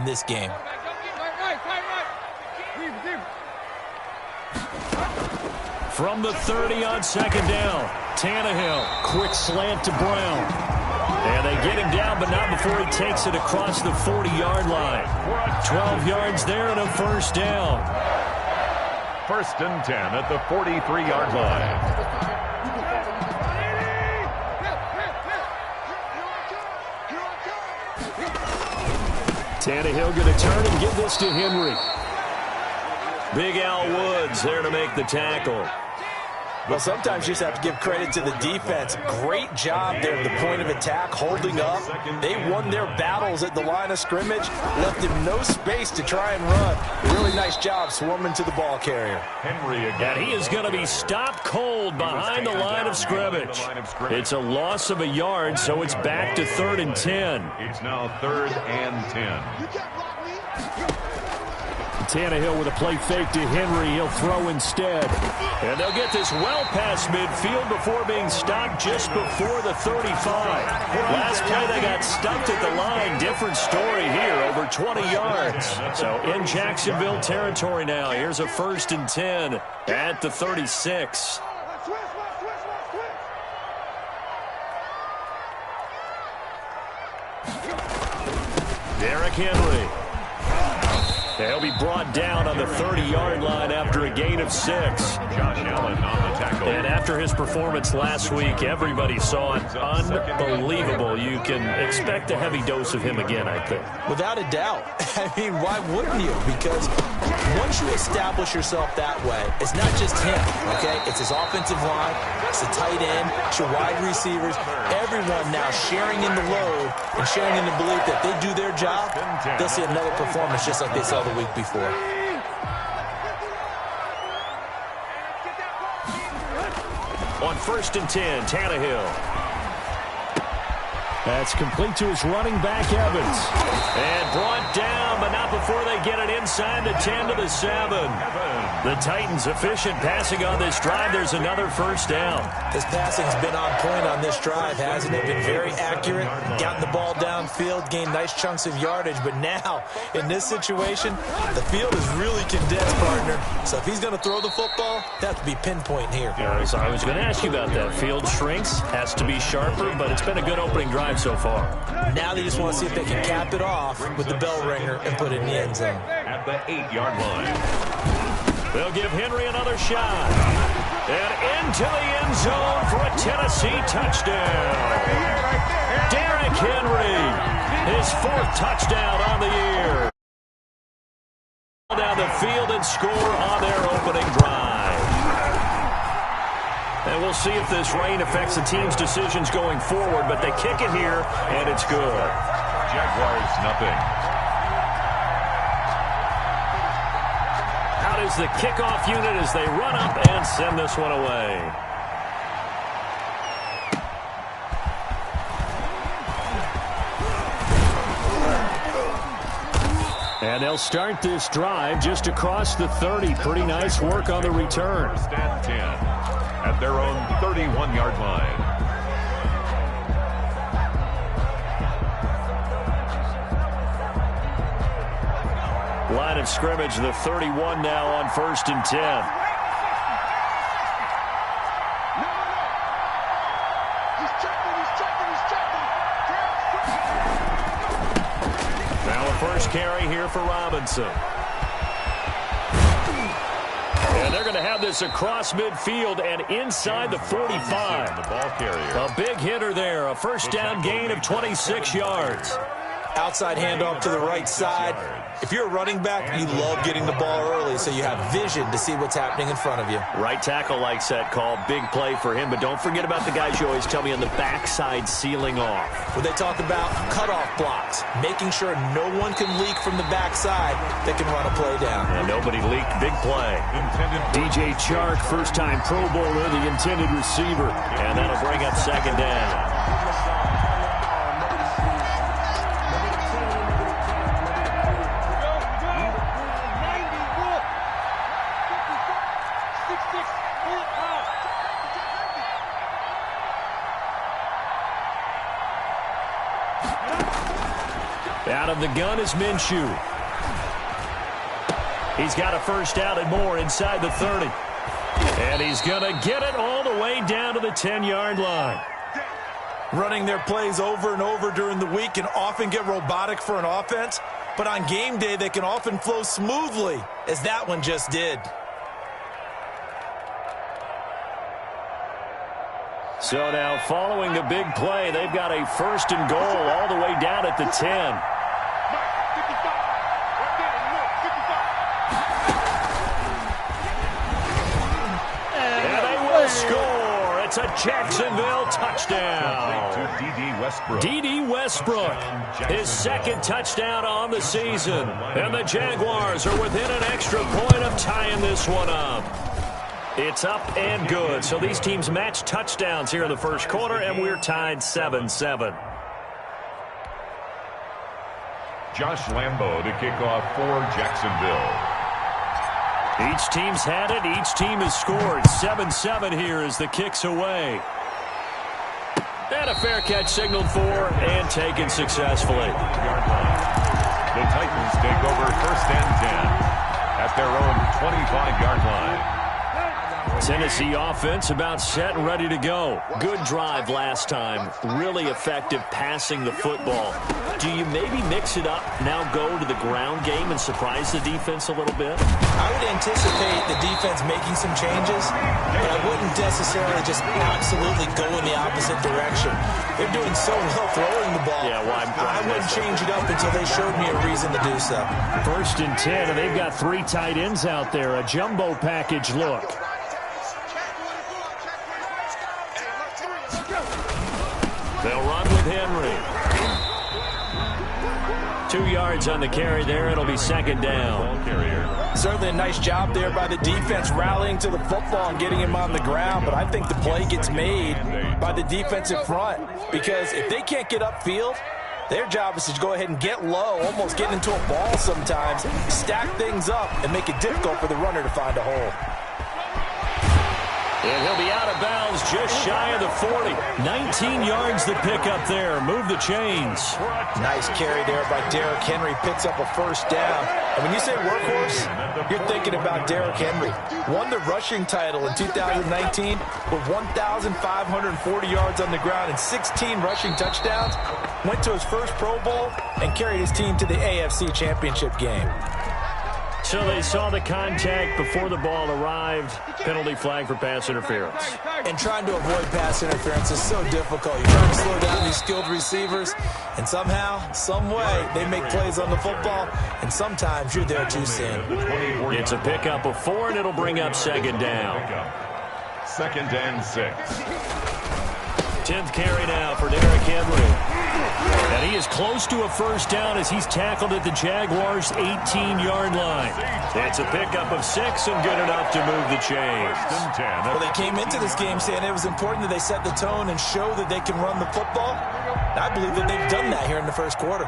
this game. From the 30 on second down, Tannehill, quick slant to Brown. And they get him down, but not before he takes it across the 40-yard line. 12 yards there and a first down. First and 10 at the 43-yard line. Tannehill going to turn and give this to Henry. Big Al Woods there to make the tackle. Well, sometimes you just have to give credit to the defense. Great job there at the point of attack, holding up. They won their battles at the line of scrimmage, left him no space to try and run. Really nice job swarming to the ball carrier. Henry again. And he is going to be stopped cold behind the line of scrimmage. It's a loss of a yard, so it's back to 3rd and 10. It's now 3rd and 10. Tannehill with a play fake to Henry. He'll throw instead. And they'll get this well past midfield before being stopped just before the 35. Last play they got stuffed at the line. Different story here, over 20 yards. So in Jacksonville territory now. Here's a 1st and 10 at the 36. Derrick Henry. He'll be brought down on the 30-yard line after a gain of 6. Josh Allen on the tackle. And after his performance last week, everybody saw it. Unbelievable. You can expect a heavy dose of him again, I think. Without a doubt. I mean, why wouldn't you? Because once you establish yourself that way, it's not just him, okay? It's his offensive line, it's the tight end, it's your wide receivers. Everyone now sharing in the load and sharing in the belief that they do their job, they'll see another performance just like they saw the week before. On 1st and 10, Tannehill. That's complete to his running back, Evans. And brought down, but not before they get it inside the 10 to the 7. The Titans efficient passing on this drive. There's another first down. His passing's been on point on this drive, hasn't it? Been very accurate, gotten the ball downfield, gained nice chunks of yardage. But now, in this situation, the field is really condensed, partner. So if he's going to throw the football, that has to be pinpoint here. So I was going to ask you about that. Field shrinks, has to be sharper, but it's been a good opening drive so far. Now they just want to see if they can cap it off with the bell ringer and put it in the end zone. At the 8-yard line. They'll give Henry another shot. And into the end zone for a Tennessee touchdown. Derrick Henry, his 4th touchdown on the year. Down the field and score on their opening drive. And we'll see if this rain affects the team's decisions going forward, but they kick it here, and it's good. Jaguars, nothing. Out is the kickoff unit as they run up and send this one away. And they'll start this drive just across the 30. Pretty nice work on the return. 1st and 10 at their own 31-yard line. Line of scrimmage, the 31 now on 1st and 10. Now a first carry here for Robinson. And they're going to have this across midfield and inside the 45. The ball carrier. A big hitter there. A first down gain of 26 yards. Outside handoff to the right side. If you're a running back, you love getting the ball early so you have vision to see what's happening in front of you. Right tackle likes that call. Big play for him, but don't forget about the guys you always tell me on the backside sealing off. When they talk about cutoff blocks, making sure no one can leak from the backside that can run a play down. And nobody leaked. Big play. DJ Chark, first-time Pro Bowler, the intended receiver. And that'll bring up second down. Out of From the gun is Minshew. He's got a first down and more inside the 30. And he's going to get it all the way down to the 10-yard line. Running their plays over and over during the week can often get robotic for an offense, but on game day they can often flow smoothly, as that one just did. So now following the big play, they've got a first and goal all the way down at the 10. Score. It's a Jacksonville touchdown. D.D. Westbrook, his second touchdown on the season. And the Jaguars are within an extra point of tying this one up. It's up and good. So these teams match touchdowns here in the first quarter, and we're tied 7-7. Josh Lambo to kick off for Jacksonville. Each team's had it. Each team has scored. 7-7 here as the kick's away. And a fair catch signaled for and taken successfully. The Titans take over first and 10 at their own 25-yard line. Tennessee offense about set and ready to go. Good drive last time. Really effective passing the football. Do you maybe mix it up, now go to the ground game and surprise the defense a little bit? I would anticipate the defense making some changes, but I wouldn't necessarily just absolutely go in the opposite direction. They're doing so well throwing the ball. Yeah, why I wouldn't change it up until they showed me a reason to do so. First and 10, and they've got 3 tight ends out there. A jumbo package look. They'll run with Henry. 2 yards on the carry there. It'll be second down. Certainly a nice job there by the defense rallying to the football and getting him on the ground, but I think the play gets made by the defensive front because if they can't get upfield, their job is to go ahead and get low, almost getting into a ball sometimes, stack things up, and make it difficult for the runner to find a hole. And he'll be out of bounds just shy of the 40. 19 yards the pickup there. Move the chains. Nice carry there by Derrick Henry. Picks up a first down. And when you say workhorse, you're thinking about Derrick Henry. Won the rushing title in 2019 with 1,540 yards on the ground and 16 rushing touchdowns. Went to his first Pro Bowl and carried his team to the AFC Championship game. So they saw the contact before the ball arrived. Penalty flag for pass interference. And trying to avoid pass interference is so difficult. You're trying to slow down these skilled receivers, and somehow, some way, they make plays on the football, and sometimes you're there too soon. It's a pickup of 4, and it'll bring up second down. Second and 6. 10th carry now for Derrick Henry. And he is close to a first down as he's tackled at the Jaguars' 18-yard line. That's a pickup of 6 and good enough to move the chains. Well, they came into this game saying it was important that they set the tone and show that they can run the football. I believe that they've done that here in the first quarter.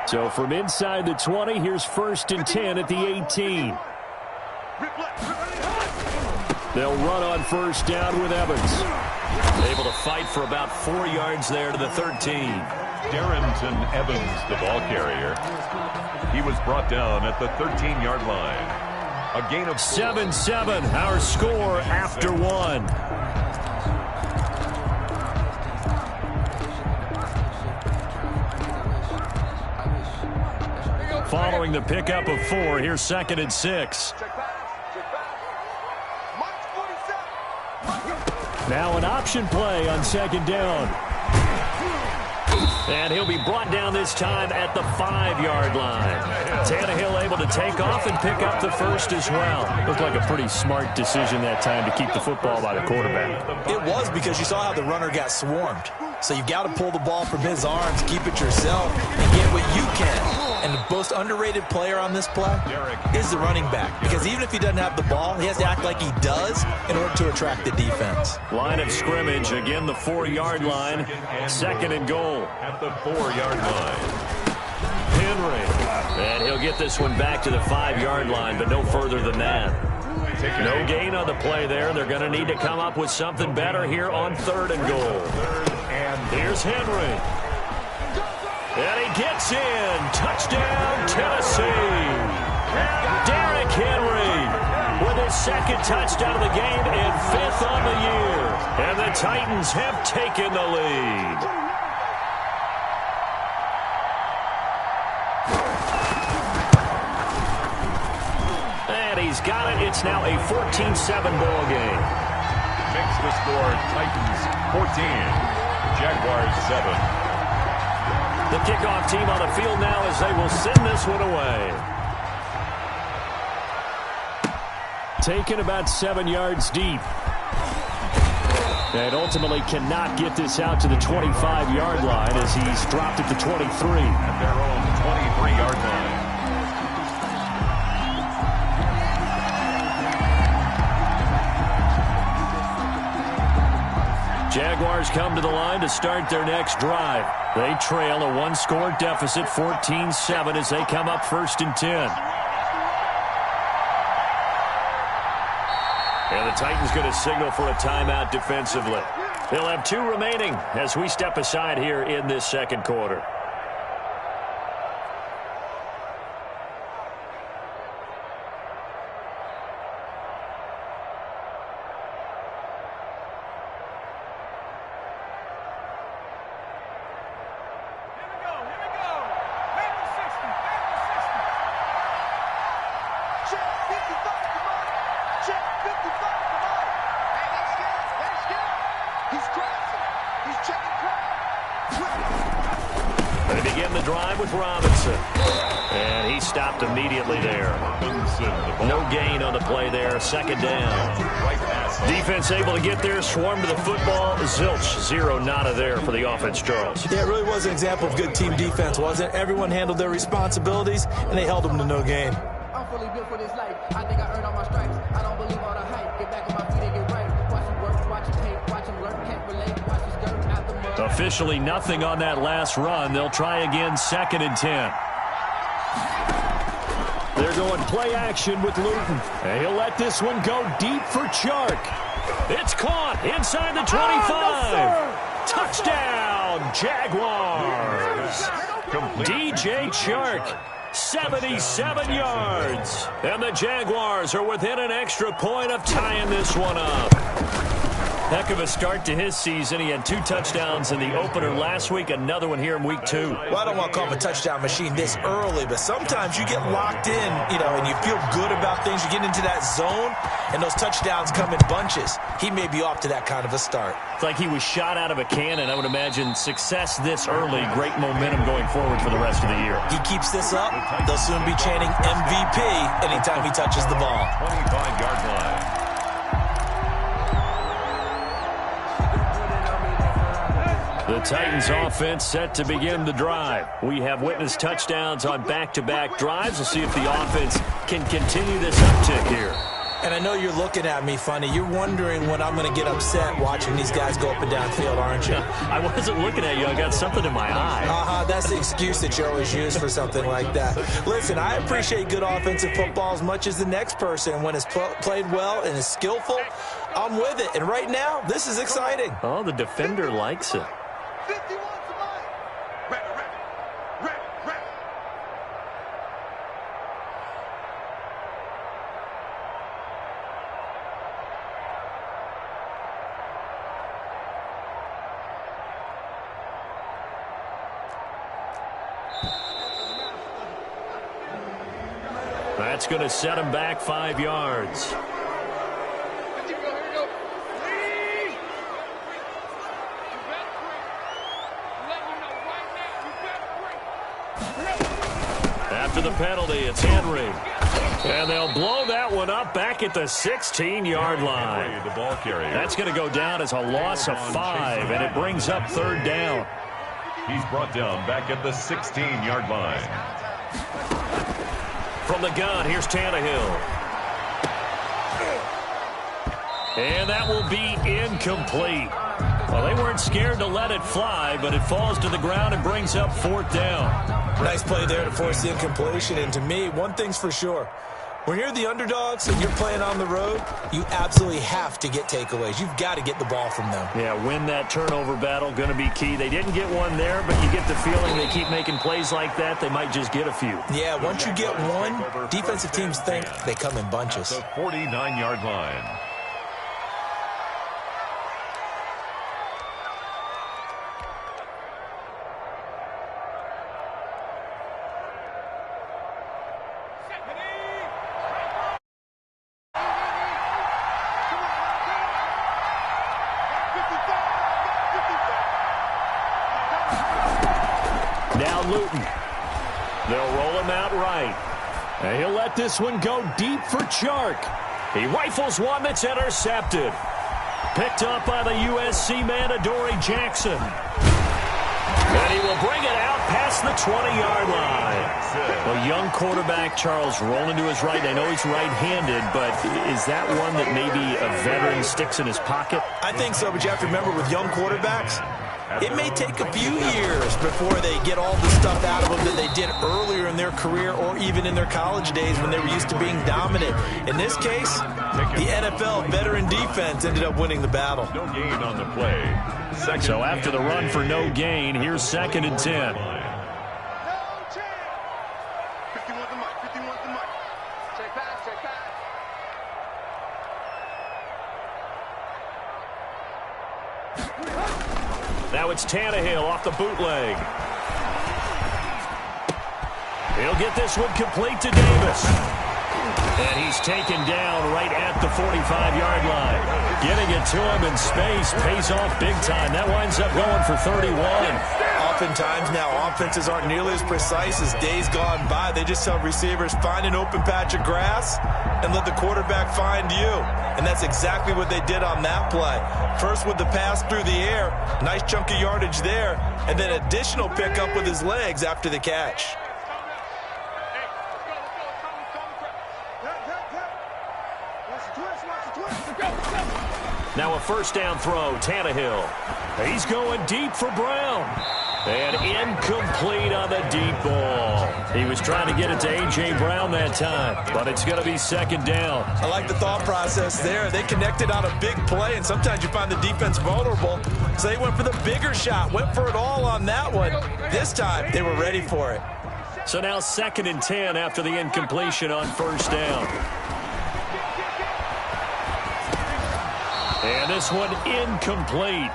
So from inside the 20, here's first and 10 at the 18. They'll run on first down with Evans. Able to fight for about 4 yards there to the 13. Darrington Evans, the ball carrier. He was brought down at the 13-yard line. A gain of 7-7, our score after 1. Following the pickup of 4, here's second and 6. Now an option play on second down. And he'll be brought down this time at the 5-yard line. Tannehill able to take off and pick up the first as well. Looked like a pretty smart decision that time to keep the football by the quarterback. It was because you saw how the runner got swarmed. So you've got to pull the ball from his arms, keep it yourself, and get what you can. And the most underrated player on this play is the running back. Because even if he doesn't have the ball, he has to act like he does in order to attract the defense. Line of scrimmage, again the 4-yard line. Second and goal. at the 4-yard line. Henry. And he'll get this one back to the 5-yard line, but no further than that. No gain on the play there. They're going to need to come up with something better here on 3rd and goal. Here's Henry. And he gets in. Touchdown, Tennessee. Derrick Henry with his second touchdown of the game and 5th on the year. And the Titans have taken the lead. And he's got it. It's now a 14-7 ball game. Makes the score Titans 14, Jaguars 7. The kickoff team on the field now as they will send this one away. Taken about 7 yards deep. And ultimately cannot get this out to the 25-yard line as he's dropped it to 23. At their own 23-yard line. Jaguars come to the line to start their next drive. They trail a one-score deficit, 14-7, as they come up 1st and 10. And the Titans going to signal for a timeout defensively. They'll have 2 remaining as we step aside here in this second quarter. They begin the drive with Robinson. And he stopped immediately there. No gain on the play there. 2nd down. Defense able to get there, swarm to the football. Zilch, 0 nada there for the offense, Charles. Yeah, it really was an example of good team defense, wasn't it? Everyone handled their responsibilities, and they held them to no gain. I'm fully built for this life. I think I earned all my stripes. I don't believe all the hype. Get back on my feet and get right. Watch him work, watch him tape, watch him learn, can't relate, watch his skirt out the mud. Officially nothing on that last run. They'll try again 2nd and 10. They're going play action with Luton. And he'll let this one go deep for Chark. It's caught inside the 25. Touchdown, Jaguars. DJ Chark, 77 yards. And the Jaguars are within an extra point of tying this one up. Heck of a start to his season. He had 2 touchdowns in the opener last week, another one here in week 2. Well, I don't want to call him a touchdown machine this early, but sometimes you get locked in, and you feel good about things. You get into that zone, and those touchdowns come in bunches. He may be off to that kind of a start. It's like he was shot out of a cannon. I would imagine success this early, great momentum going forward for the rest of the year. He keeps this up, they'll soon be chanting MVP anytime he touches the ball. 25-yard line. The Titans offense set to begin the drive. We have witnessed touchdowns on back-to-back drives. We'll see if the offense can continue this uptick here. And I know you're looking at me funny. You're wondering when I'm going to get upset watching these guys go up and down field, aren't you? I wasn't looking at you. I got something in my eye. That's the excuse that you always use for something like that. Listen, I appreciate good offensive football as much as the next person. When it's played well and is skillful, I'm with it. And right now, this is exciting. Oh, the defender likes it. 51 to mine. That's going to set him back 5 yards. After the penalty, it's Henry. And they'll blow that one up back at the 16-yard line. The ball carrier. That's going to go down as a loss of 5, and it brings up 3rd down. He's brought down back at the 16-yard line. From the gun, here's Tannehill. And that will be incomplete. Well, they weren't scared to let it fly, but it falls to the ground and brings up 4th down. Nice play there to force the incompletion. And to me, one thing's for sure. When you're the underdogs and you're playing on the road, you absolutely have to get takeaways. You've got to get the ball from them. Yeah, win that turnover battle, going to be key. They didn't get one there, but you get the feeling they keep making plays like that, they might just get a few. Yeah, once you get one, defensive teams think they come in bunches. The 49-yard line. Now Luton. They'll roll him out right. And he'll let this one go deep for Chark. He rifles one that's intercepted. Picked up by the USC man, Adoree Jackson. And he will bring it out past the 20-yard line. Well, young quarterback Charles rolling to his right. I know he's right-handed, but is that one that maybe a veteran sticks in his pocket? I think so, but you have to remember with young quarterbacks, it may take a few years before they get all the stuff out of them that they did earlier in their career or even in their college days when they were used to being dominant. In this case, the NFL veteran defense ended up winning the battle. No gain on the play. So after the run for no gain, here's 2nd and 10. Now it's Tannehill off the bootleg. He'll get this one complete to Davis. And he's taken down right at the 45-yard line. Getting it to him in space pays off big time. That winds up going for 31. Oftentimes now offenses aren't nearly as precise as days gone by. They just tell receivers, find an open patch of grass and let the quarterback find you. And that's exactly what they did on that play. First with the pass through the air, nice chunk of yardage there, and then additional pickup with his legs after the catch. Now a first down throw, Tannehill. He's going deep for Brown. And incomplete on the deep ball. He was trying to get it to A.J. Brown that time, but it's going to be 2nd down. I like the thought process there. They connected on a big play, and sometimes you find the defense vulnerable. So they went for the bigger shot, went for it all on that one. This time, they were ready for it. So now 2nd and 10 after the incompletion on first down. And this one incomplete.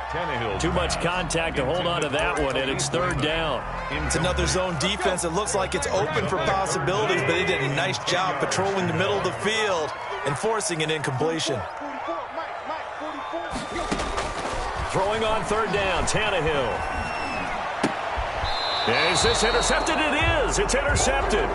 Too much contact to hold on to that one, and it's 3rd down. It's another zone defense. It looks like it's open for possibilities, but they did a nice job patrolling the middle of the field and forcing an incompletion. Throwing on 3rd down, Tannehill. Is this intercepted? It is. It's intercepted.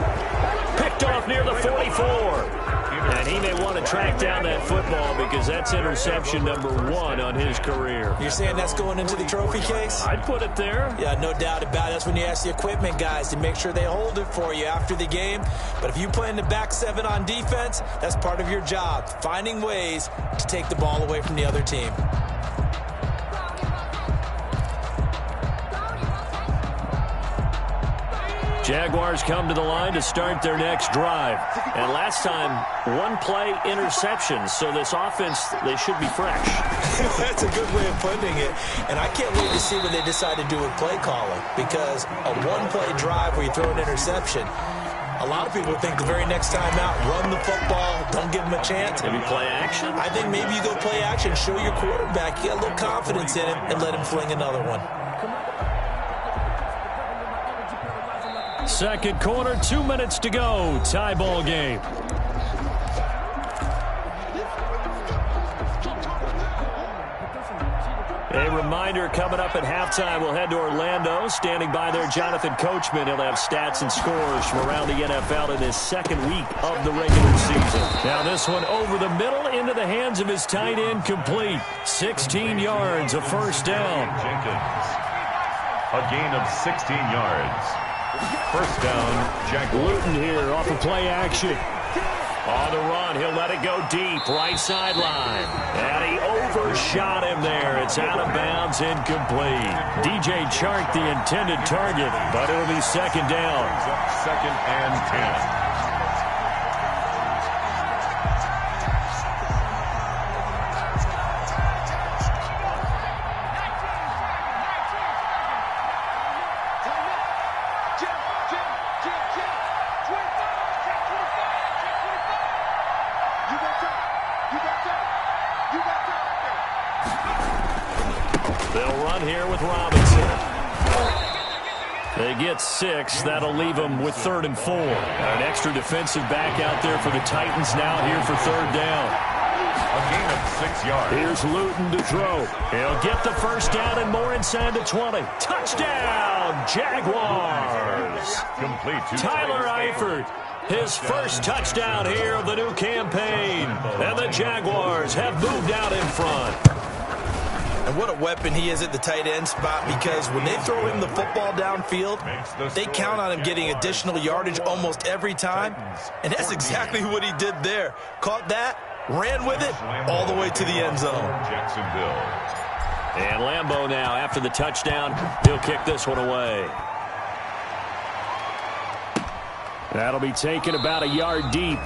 Picked off near the 44. And he may want to track down that football because that's interception number 1 on his career. You're saying that's going into the trophy case? I'd put it there. Yeah, no doubt about it. That's when you ask the equipment guys to make sure they hold it for you after the game. But if you play in the back 7 on defense, that's part of your job, finding ways to take the ball away from the other team. Jaguars come to the line to start their next drive. And last time, 1 play interception. So this offense, they should be fresh. That's a good way of putting it. And I can't wait to see what they decide to do with play calling. Because a 1-play drive where you throw an interception, a lot of people think the very next time out, run the football, don't give them a chance. Maybe play action? I think maybe you go play action, show your quarterback, you got a little confidence in him, and let him fling another one. 2nd quarter, 2 minutes to go. Tie ball game. A reminder coming up at halftime, we'll head to Orlando. Standing by there, Jonathan Coachman. He'll have stats and scores from around the NFL in his 2nd week of the regular season. Now this one over the middle into the hands of his tight end, complete. 16 yards, a first down. Jenkins. A gain of 16 yards. First down, Jack Luton here off of play action. On the run, he'll let it go deep, right sideline. And he overshot him there. It's out of bounds, incomplete. DJ Chark, the intended target, but it'll be 2nd down. 2nd and 10. They'll run here with Robinson. They get 6. That'll leave them with 3rd and 4. An extra defensive back out there for the Titans now here for 3rd down. A gain of 6 yards. Here's Luton to throw. He'll get the first down and more inside the 20. Touchdown, Jaguars. Complete to Tyler Eifert. His first touchdown here of the new campaign. And the Jaguars have moved out in front. And what a weapon he is at the tight end spot, because when they throw him the football downfield, they count on him getting additional yardage almost every time. And that's exactly what he did there. Caught that, ran with it, all the way to the end zone. Jacksonville. And Lambeau now, after the touchdown, he'll kick this one away. That'll be taken about a yard deep.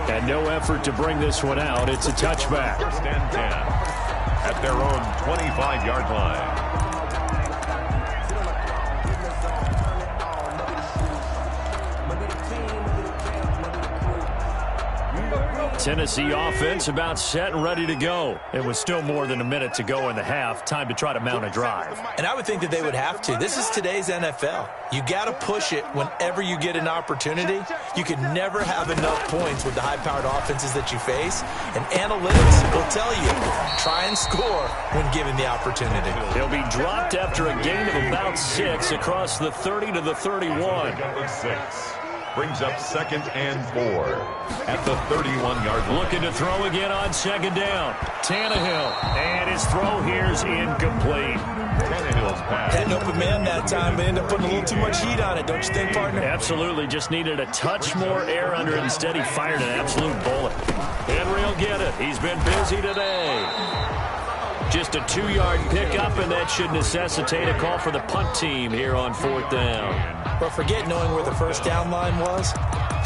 And no effort to bring this one out. It's a touchback. 1st and 10 at their own 25-yard line. Tennessee offense about set and ready to go. It was still more than a minute to go in the half. Time to try to mount a drive. And I would think that they would have to. This is today's NFL. You got to push it whenever you get an opportunity. You can never have enough points with the high-powered offenses that you face. And analytics will tell you, try and score when given the opportunity. He'll be dropped after a gain of about 6 across the 30 to the 31. 6. Brings up 2nd and 4 at the 31-yard line. Looking to throw again on 2nd down. Tannehill. And his throw here's incomplete. Tannehill's pass. Had an open man that time, but ended up putting a little too much heat on it, don't you think, partner? Absolutely. Just needed a touch more air under it. Instead, he fired an absolute bullet. Henry will get it. He's been busy today. Just a 2-yard pickup, and that should necessitate a call for the punt team here on 4th down. But forget knowing where the first down line was.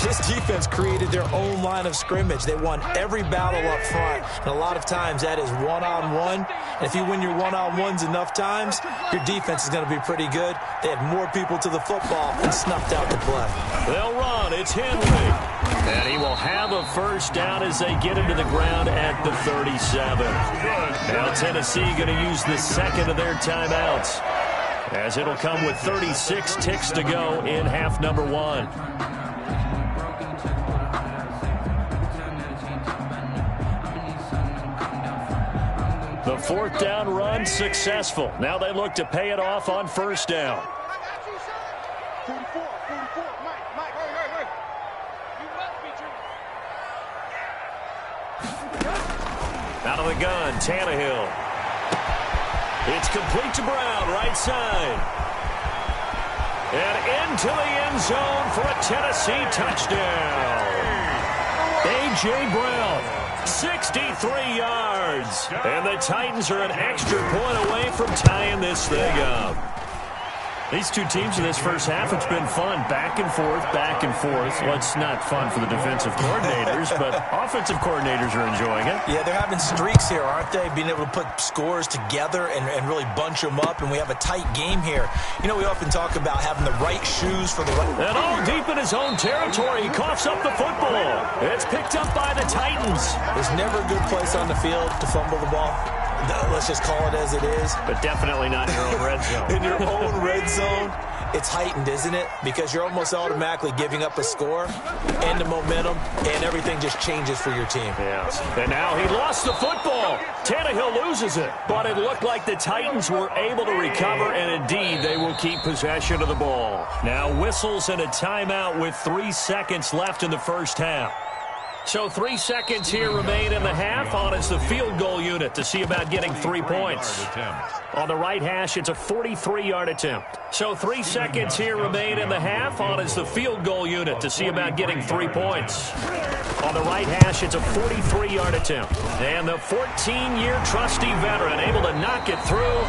This defense created their own line of scrimmage. They won every battle up front. And a lot of times that is one-on-one. And if you win your one-on-ones enough times, your defense is going to be pretty good. They had more people to the football and snuffed out the play. They'll run. It's Henry. And he will have a first down as they get into the ground at the 37. Now Tennessee going to use the second of their timeouts, as it'll come with 36 ticks to go in half number 1. The 4th down run successful. Now they look to pay it off on 1st down. Out of the gun, Tannehill. It's complete to Brown, right side. And into the end zone for a Tennessee touchdown. A.J. Brown, 63 yards. And the Titans are an extra point away from tying this thing up. These two teams in this first half, it's been fun. Back and forth, back and forth. Well, it's not fun for the defensive coordinators, but offensive coordinators are enjoying it. Yeah, they're having streaks here, aren't they? Being able to put scores together and really bunch them up, and we have a tight game here. You know, we often talk about having the right shoes for the right... And all deep in his own territory, he coughs up the football. It's picked up by the Titans. There's never a good place on the field to fumble the ball. Let's just call it as it is. But definitely not in your own red zone. In your own red zone, it's heightened, isn't it? Because you're almost automatically giving up a score and the momentum, and everything just changes for your team. Yes. And now he lost the football. Tannehill loses it. But it looked like the Titans were able to recover, and indeed they will keep possession of the ball. Now whistles and a timeout with 3 seconds left in the first half. So 3 seconds here remain in the half. On is the field goal unit to see about getting 3 points. On the right hash, it's a 43-yard attempt. So 3 seconds here remain in the half. On is the field goal unit to see about getting 3 points. On the right hash, it's a 43-yard attempt. And the 14-year trusty veteran able to knock it through.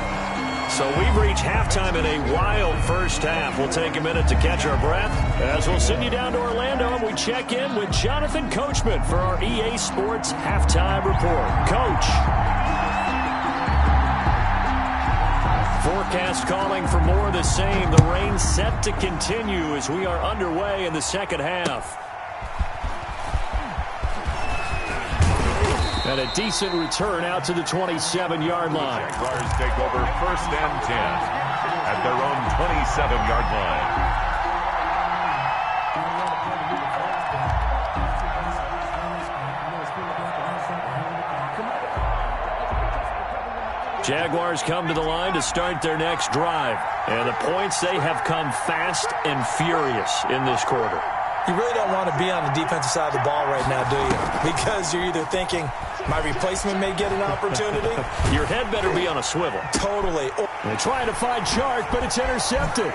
So we've reached halftime in a wild first half. We'll take a minute to catch our breath as we'll send you down to Orlando and we check in with Jonathan Coachman for our EA Sports Halftime Report. Coach. Forecast calling for more of the same. The rain set to continue as we are underway in the second half. And a decent return out to the 27-yard line. Jaguars take over 1st and 10 at their own 27-yard line. Jaguars come to the line to start their next drive. And the points, they have come fast and furious in this quarter. You really don't want to be on the defensive side of the ball right now, do you? Because you're either thinking, my replacement may get an opportunity. Your head better be on a swivel. Totally. They're trying to find Chark, but it's intercepted.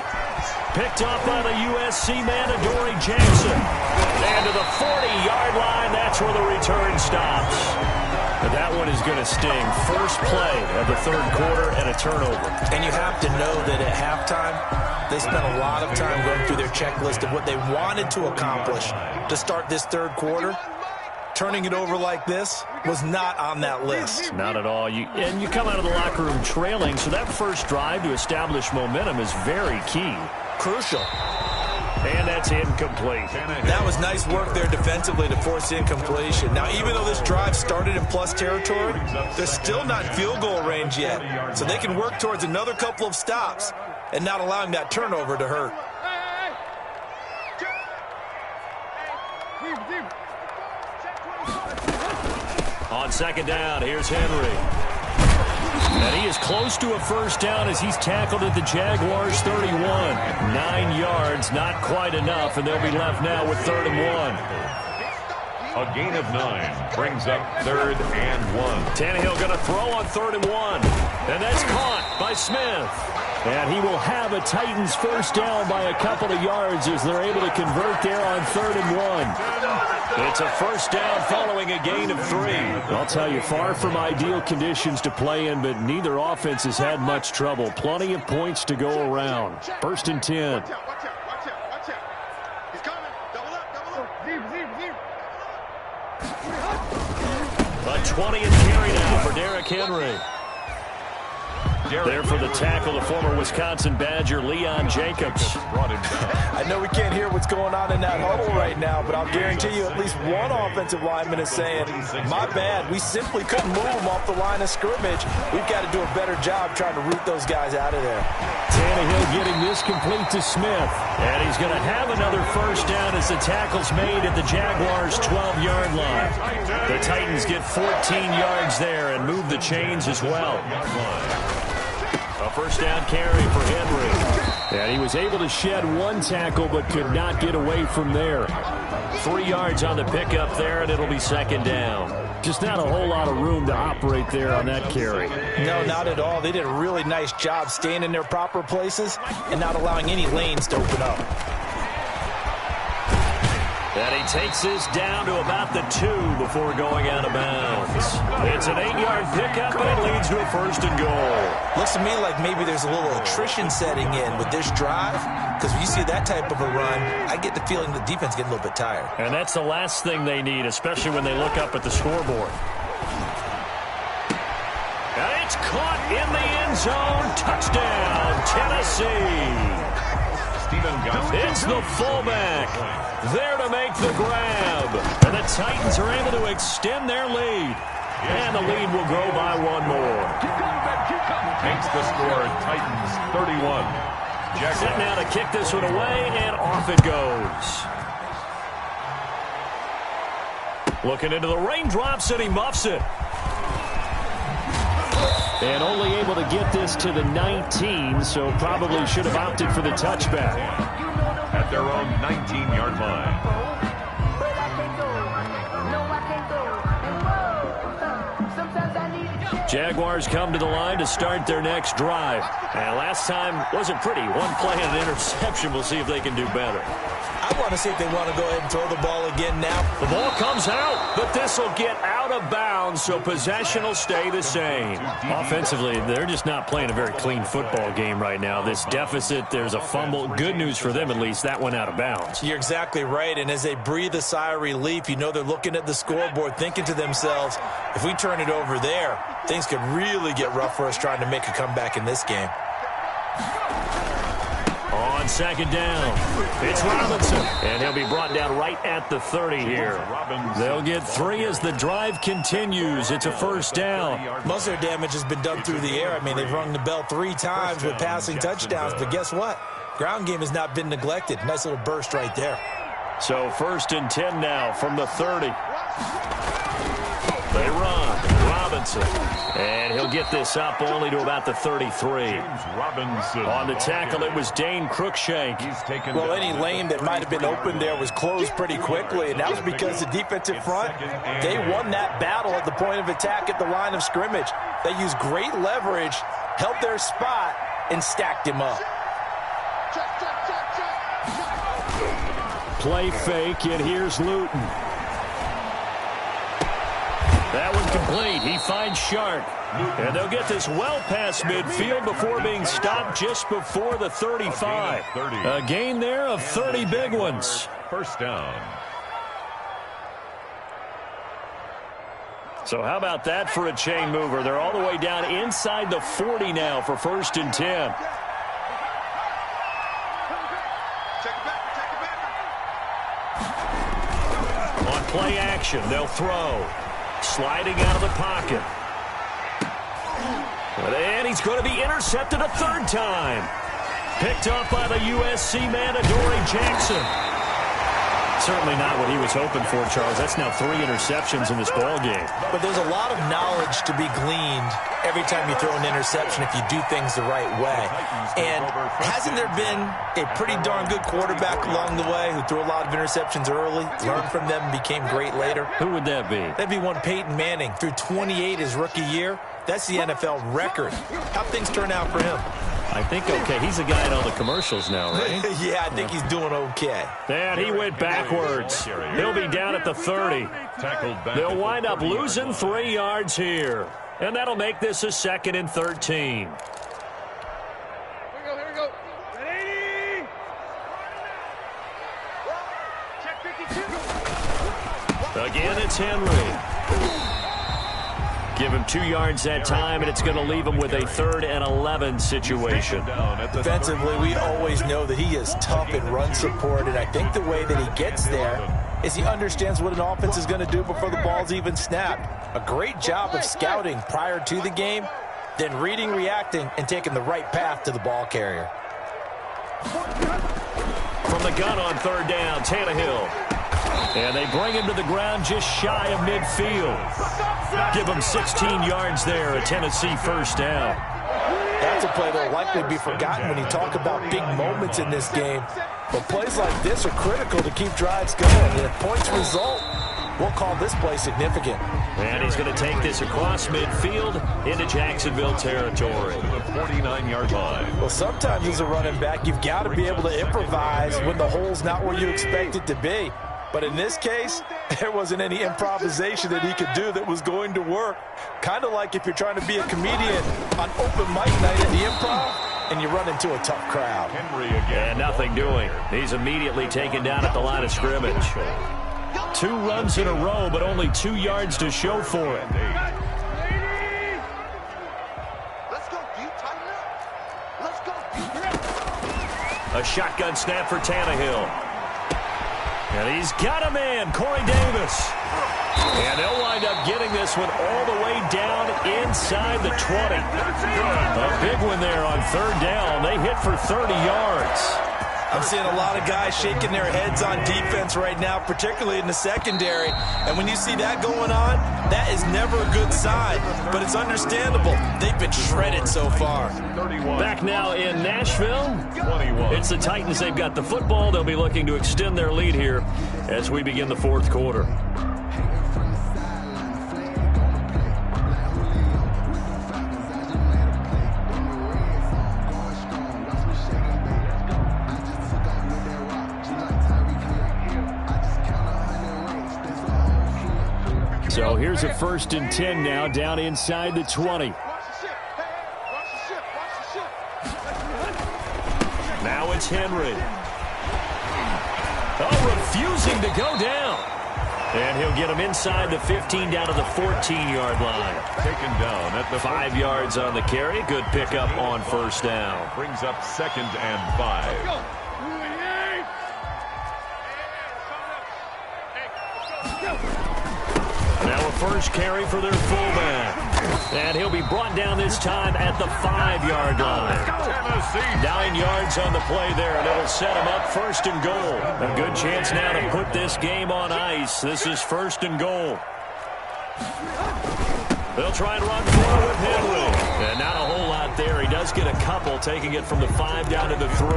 Picked off by the USC man, Adoree Jackson. And to the 40-yard line, that's where the return stops. But that one is going to sting. First play of the third quarter and a turnover. And you have to know that at halftime, they spent a lot of time going through their checklist of what they wanted to accomplish to start this third quarter. Turning it over like this was not on that list. Not at all. You come out of the locker room trailing, so that first drive to establish momentum is very key. Crucial. And that's incomplete. That was nice work there defensively to force incompletion. Now, even though this drive started in plus territory, they're still not in field goal range yet. So they can work towards another couple of stops and not allowing that turnover to hurt. On second down, here's Henry. And he is close to a first down as he's tackled at the Jaguars' 31. 9 yards, not quite enough, and they'll be left now with 3rd and 1. A gain of 9 brings up 3rd and 1. Tannehill going to throw on 3rd and 1. And that's caught by Smith. And he will have a Titans first down by a couple of yards as they're able to convert there on 3rd and 1. It's a first down following a gain of 3. I'll tell you, far from ideal conditions to play in, but neither offense has had much trouble. Plenty of points to go around. 1st and 10. Watch out. He's coming. Double up. A 20 and carry now for Derrick Henry. There for the tackle, the former Wisconsin Badger, Leon Jacobs. I know we can't hear what's going on in that huddle right now, but I'll guarantee you at least one offensive lineman is saying, my bad, we simply couldn't move them off the line of scrimmage. We've got to do a better job trying to root those guys out of there. Tannehill getting this complete to Smith. And he's going to have another first down as the tackle's made at the Jaguars' 12-yard line. The Titans get 14 yards there and move the chains as well. A first down carry for Henry. And he was able to shed one tackle but could not get away from there. 3 yards on the pickup there, and it'll be 2nd down. Just not a whole lot of room to operate there on that carry. No, not at all. They did a really nice job staying in their proper places and not allowing any lanes to open up. And he takes this down to about the 2 before going out of bounds. It's an 8-yard pickup, and it leads to a 1st and goal. Looks to me like maybe there's a little attrition setting in with this drive, because when you see that type of a run, I get the feeling the defense getting a little bit tired. And that's the last thing they need, especially when they look up at the scoreboard. And it's caught in the end zone. Touchdown, Tennessee. It's the fullback there to make the grab. And the Titans are able to extend their lead. And the lead will go by 1 more. Makes the score Titans 31. Set now to kick this one away, and off it goes. Looking into the raindrops, and he muffs it. And only able to get this to the 19, so probably should have opted for the touchback. At their own 19-yard line. Jaguars come to the line to start their next drive. And last time wasn't pretty. One play and an interception. We'll see if they can do better. I want to see if they want to go ahead and throw the ball again now. The ball comes out, but this will get out of bounds, so possession will stay the same. Offensively, they're just not playing a very clean football game right now. This deficit, there's a fumble. Good news for them, at least. That went out of bounds. You're exactly right, and as they breathe a sigh of relief, you know they're looking at the scoreboard, thinking to themselves, if we turn it over there, things could really get rough for us trying to make a comeback in this game. On second down, it's Robinson, and he'll be brought down right at the 30 here. They'll get 3 as the drive continues. It's a first down. Most of their damage has been done through the air. I mean, they've rung the bell 3 times with passing touchdowns, but guess what? Ground game has not been neglected. Nice little burst right there. So 1st and 10 now from the 30. They run. Robinson. And he'll get this up only to about the 33. On the tackle, it was Dane Cruikshank. Well, any lane that might have been open there was closed pretty quickly, and that was because the defensive front, they won that battle at the point of attack at the line of scrimmage. They used great leverage, held their spot, and stacked him up. Play fake, and here's Luton. That one complete. He finds Shark. And they'll get this well past midfield before being stopped just before the 35. A gain there of 30 big ones. First down. So how about that for a chain mover? They're all the way down inside the 40 now for 1st and 10. On play action, they'll throw. Sliding out of the pocket. And he's going to be intercepted a 3rd time. Picked up by the USC man, Adoree Jackson. Certainly not what he was hoping for, Charles. That's now 3 interceptions in this ball game. But there's a lot of knowledge to be gleaned every time you throw an interception if you do things the right way. And hasn't there been a pretty darn good quarterback along the way who threw a lot of interceptions early, learned from them, and became great later? Who would that be? That'd be one Peyton Manning. Threw 28 his rookie year. That's the NFL record. How'd things turn out for him? I think okay. He's a guy in all the commercials now, right? Yeah, I think he's doing okay. And he went backwards. He'll be down at the 30. They'll wind up losing 3 yards here. And that'll make this a 2nd and 13. Here we go. Check 52. Again, it's Henry. Give him 2 yards that time, and it's going to leave him with a 3rd and 11 situation. Defensively, we always know that he is tough in run support, and I think the way that he gets there is he understands what an offense is going to do before the ball's even snapped. A great job of scouting prior to the game, then reading, reacting, and taking the right path to the ball carrier. From the gun on 3rd down, Tannehill. And they bring him to the ground just shy of midfield. Give him 16 yards there, a Tennessee 1st down. That's a play that will likely be forgotten when you talk about big moments in this game. But plays like this are critical to keep drives going. And if points result, we'll call this play significant. And he's going to take this across midfield into Jacksonville territory. To the 49-yard line. Well, sometimes as a running back, you've got to be able to improvise when the hole's not where you expect it to be. But in this case, there wasn't any improvisation that he could do that was going to work. Kind of like if you're trying to be a comedian on open mic night at the Improv and you run into a tough crowd. Henry again. And nothing doing. He's immediately taken down at the line of scrimmage. 2 runs in a row, but only 2 yards to show for it. Let's go, you tighten up. Let's go, A shotgun snap for Tannehill. And he's got a man, Corey Davis. And they'll wind up getting this one all the way down inside the 20. A big one there on 3rd down. They hit for 30 yards. I'm seeing a lot of guys shaking their heads on defense right now, particularly in the secondary. And when you see that going on, that is never a good sign. But it's understandable. They've been shredded so far. Back now in Nashville. It's the Titans. They've got the football. They'll be looking to extend their lead here as we begin the 4th quarter. So here's a 1st and 10 now, down inside the 20. Now it's Henry. Oh, refusing to go down. And he'll get him inside the 15 down to the 14-yard line. Taken down at the 5 yards on the carry. Good pickup on first down. Brings up 2nd and 5. Now a first carry for their fullback. And he'll be brought down this time at the 5-yard line. 9 yards on the play there, and it'll set him up 1st and goal. A good chance now to put this game on ice. This is 1st and goal. They'll try and run forward with Henry. And not a whole lot there. He does get a couple, taking it from the 5 down to the 3.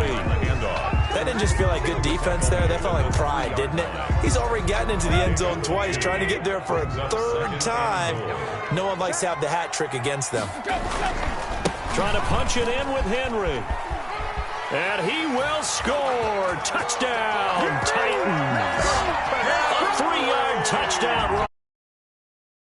That didn't just feel like good defense there. That felt like pride, didn't it? He's already gotten into the end zone twice, trying to get there for a 3rd time. No one likes to have the hat trick against them. Trying to punch it in with Henry. And he will score. Touchdown, Titans. A 3-yard touchdown run.